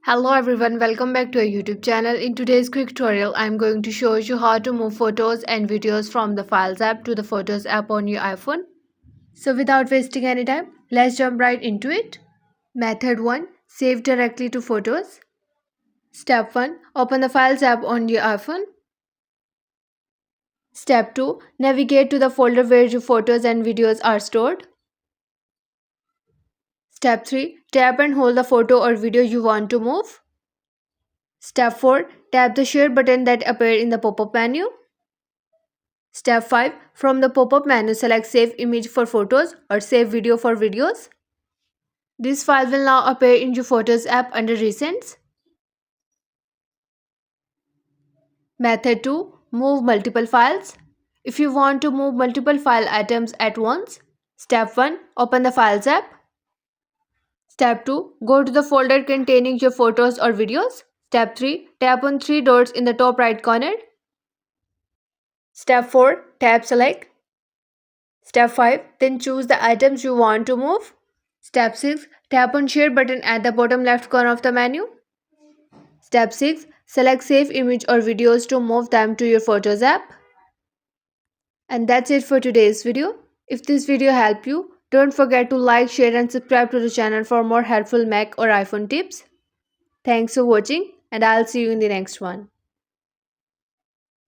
Hello everyone, welcome back to our YouTube channel. In today's quick tutorial, I'm going to show you how to move photos and videos from the Files app to the Photos app on your iPhone. So without wasting any time, let's jump right into it. Method 1. Save directly to Photos. Step 1. Open the Files app on your iPhone. Step 2. Navigate to the folder where your photos and videos are stored. Step 3. Tap and hold the photo or video you want to move. Step 4. Tap the share button that appears in the pop-up menu. Step 5. From the pop-up menu, select Save Image for Photos or Save Video for Videos. This file will now appear in your Photos app under Recents. Method 2. Move multiple files. If you want to move multiple file items at once, Step 1. Open the Files app. Step 2. Go to the folder containing your photos or videos. Step 3. Tap on three dots in the top right corner. Step 4. Tap Select. Step 5. Then choose the items you want to move. Step 6. Tap on Share button at the bottom left corner of the menu. Step 6. Select Save Image or Videos to move them to your Photos app. And that's it for today's video. If this video helped you, don't forget to like, share and subscribe to the channel for more helpful Mac or iPhone tips. Thanks for watching and I'll see you in the next one.